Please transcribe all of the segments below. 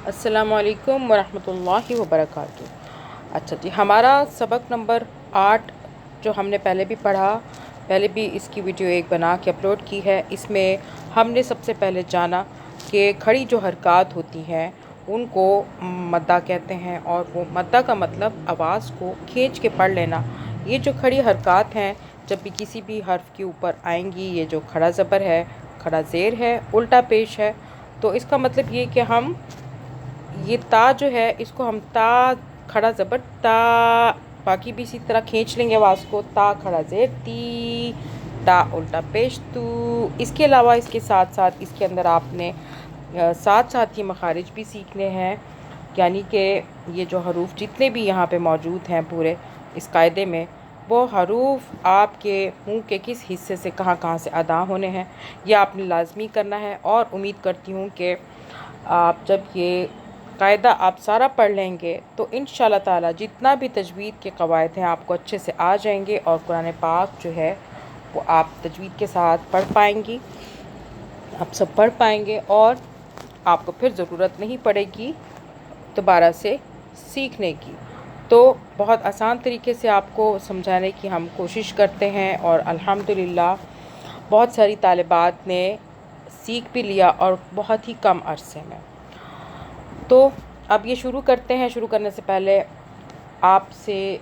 अस्सलामु अलैकुम वरहमतुल्लाहि वबरकातुहू। अच्छा जी, हमारा सबक नंबर 8 जो हमने पहले भी पढ़ा, पहले भी इसकी वीडियो एक बना के अपलोड की है। इसमें हमने सबसे पहले जाना कि खड़ी जो हरकत होती हैं उनको मद्दा कहते हैं, और वो मद्दा का मतलब आवाज़ को खींच के पढ़ लेना। ये जो खड़ी हरकत हैं जब भी किसी भी हर्फ के ऊपर आएंगी, ये जो खड़ा ज़बर है, खड़ा ज़ेर है, उल्टा पेश है, तो इसका मतलब ये कि हम ये ता जो है इसको हम ता खड़ा ज़बर ता, बाकी भी इसी तरह खींच लेंगे आवाज़ को। ता खड़ा ज़ेर ती, ता उल्टा पेश तू। इसके अलावा इसके साथ साथ इसके अंदर आपने साथ साथ ही मखारिज भी सीखने हैं, यानी कि ये जो हरूफ जितने भी यहाँ पे मौजूद हैं पूरे इस कायदे में, वो हरूफ आपके मुंह के किस हिस्से से कहाँ कहाँ से अदा होने हैं, यह आपने लाजमी करना है। और उम्मीद करती हूँ कि आप जब ये कायदा आप सारा पढ़ लेंगे तो इंशाल्लाह ताला जितना भी तजवीद के कवायद हैं आपको अच्छे से आ जाएंगे, और कुरान पाक जो है वो आप तजवीद के साथ पढ़ पाएंगी, आप सब पढ़ पाएंगे, और आपको फिर ज़रूरत नहीं पड़ेगी दोबारा से सीखने की। तो बहुत आसान तरीके से आपको समझाने की हम कोशिश करते हैं, और अल्हम्दुलिल्लाह बहुत सारी तालिबात ने सीख भी लिया, और बहुत ही कम अरसे में। तो अब ये शुरू करते हैं। शुरू करने से पहले आपसे,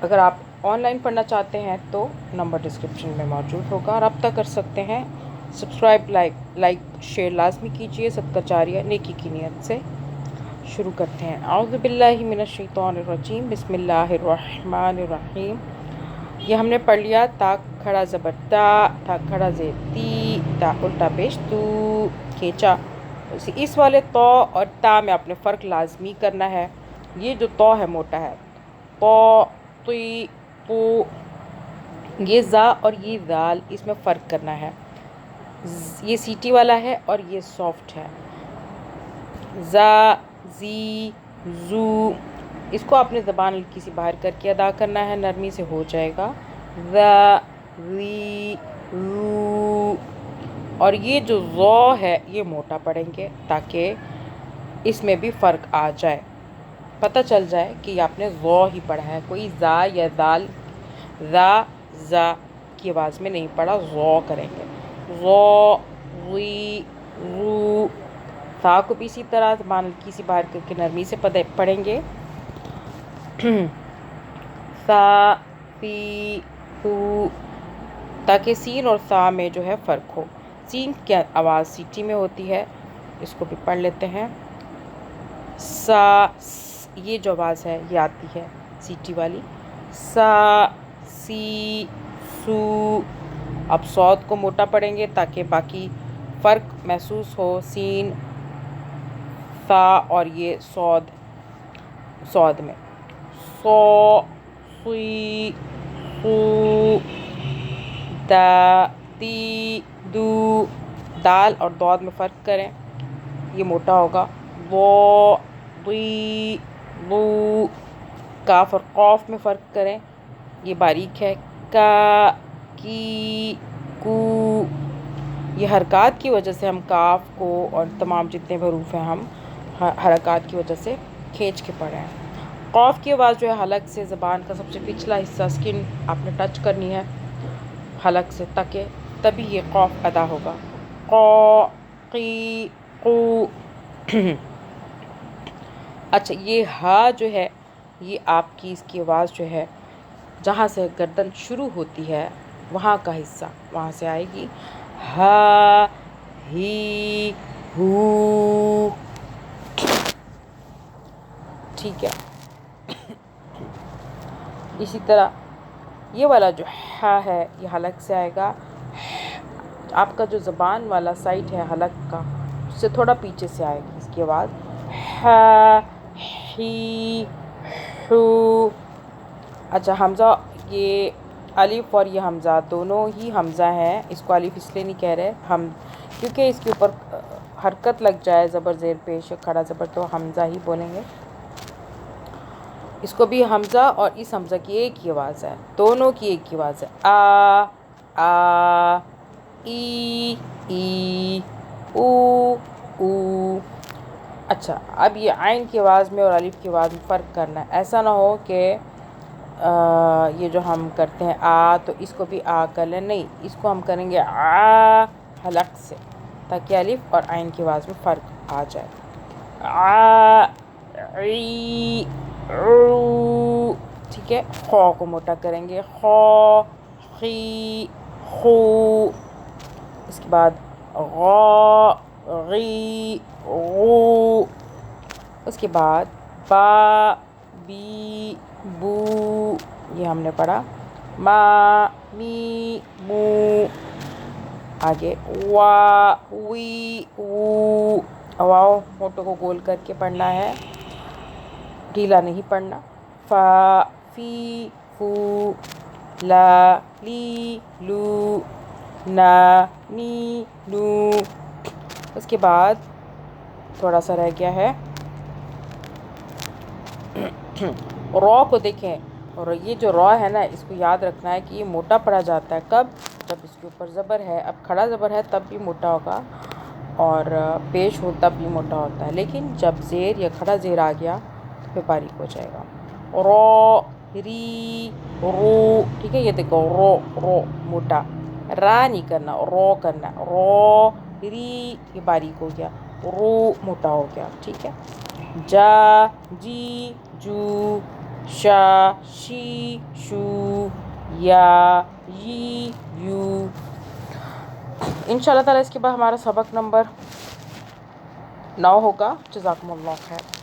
अगर आप ऑनलाइन पढ़ना चाहते हैं तो नंबर डिस्क्रिप्शन में मौजूद होगा, और रब्ता कर सकते हैं। सब्सक्राइब, लाइक शेयर लाजमी कीजिए, सदका जारिया नेकी की नीयत से। शुरू करते हैं। औज़ु बिल्लाहि मिनश शैतानिर रजीम, बिस्मिल्लाहिर रहमानिर रहीम। ये हमने पढ़ लिया ता खड़ा ज़बर ता खड़ा ज़ेर ती, ता उल्टा पेश तू, खींचा। इस वाले तो और ता में आपने फ़र्क लाजमी करना है। ये जो तो है मोटा है, तो ती तो, ये ज़ा और ये दाल, इसमें फ़र्क करना है। ये सीटी वाला है और ये सॉफ्ट है। ज़ा ज़ी ज़ू, इसको आपने ज़बान हल्की सी बाहर करके अदा करना है, नरमी से हो जाएगा। ज़ा ज़ी ज़ू, और ये जो ज़ो है ये मोटा पढ़ेंगे ताकि इसमें भी फ़र्क आ जाए, पता चल जाए कि आपने ज़ो ही पढ़ा है, कोई ज़ा या दाल ज़ा की आवाज़ में नहीं पढ़ा, ज़ो करेंगे। ज़ो ज़ी ज़ू, सा को भी इसी तरह ज़बान हल्की सी बाहर करके नरमी से पढ़ेंगे। सा सी सू, ताकि सीन और सा में जो है फ़र्क हो। सीन की आवाज़ सीटी में होती है, इसको भी पढ़ लेते हैं। सा, ये जो आवाज़ है ये आती है सीटी वाली। सा सी सू, अब सौद को मोटा पढ़ेंगे ताकि बाकी फ़र्क महसूस हो। सीन सा और ये सौद में सो सुई सू, दा ती दू, दाल और दौद में फ़र्क करें, ये मोटा होगा। वो वी वो, काफ और कौफ में फ़र्क करें, ये बारीक है। का की कू, ये हरकत की वजह से हम काफ को और तमाम जितने भी हरूफ हैं हम हरकत की वजह से खींच के पढ़े हैं। कौफ की आवाज़ जो है हलक से, ज़बान का सबसे पिछला हिस्सा स्किन आपने टच करनी है हलक से, ताकि तभी ये कौफ अदा होगा। कौ की कू। अच्छा, ये हा जो है ये आपकी इसकी आवाज़ जो है जहाँ से गर्दन शुरू होती है वहाँ का हिस्सा, वहाँ से आएगी। हा ही हू, ठीक है। इसी तरह ये वाला जो हा है ये हलक से आएगा। आपका जो ज़बान वाला साइड है हलक का, उससे थोड़ा पीछे से आएगी इसकी आवाज़। हा ही हू। अच्छा, हमज़ा, ये अलिफ और ये हमज़ा दोनों ही हमज़ा हैं, इसको अलिफ इसलिए नहीं कह रहे हम क्योंकि इसके ऊपर हरकत लग जाए, ज़बर ज़ेर पेश खड़ा ज़बर, तो हमज़ा ही बोलेंगे। इसको भी हमज़ा और इस हमज़ा की एक ही आवाज़ है, दोनों की एक ही आवाज़ है। आ ई ऊ ऊ। اچھا، اب یہ عین کی آواز میں اور الف کی آواز میں فرق کرنا ہے. ایسا نہ ہو کہ یہ جو ہم کرتے ہیں آ تو اس کو بھی آ کر لیں، نہیں، اس کو ہم کریں گے آ حلق سے، تاکہ الف اور عین کی آواز میں فرق آ جائے. آ عی عو. ٹھیک ہے، خو کو موٹا کریں گے، خو خی خو. اس کے بعد غا غی غو. اس کے بعد با بی بو، یہ ہم نے پڑھا. ما می مو. آگے وا وی وو. واؤ ہونٹوں کو گول کر کے پڑھنا ہے، ڈھیلا نہیں پڑھنا. فا فی فو. لا لی لو. نا نی نو. اس کے بعد تھوڑا سا رہ گیا ہے را کو دیکھیں، اور یہ جو را ہے نا اس کو یاد رکھنا ہے کہ یہ موٹا پڑھا جاتا ہے کب؟ جب اس کے اوپر زبر ہے. اب کھڑا زبر ہے تب بھی موٹا ہوگا، اور پیش ہو تب بھی موٹا ہوتا ہے، لیکن جب زیر یا کھڑا زیر آ گیا تو پھر باریک ہو جائے گا. را ری رو. ٹھیک ہے، یہ دیکھو رو رو موٹا، را نہیں کرنا، رو کرنا. رو ری یہ باریک ہو گیا، رو موٹا ہو گیا. ٹھیک ہے. جا جی جو. شا شی شو. یا ی یو. انشاءاللہ تعالیٰ اس کے بعد ہمارا سبق نمبر 9 ہوگا. جزاکم اللہ خیر.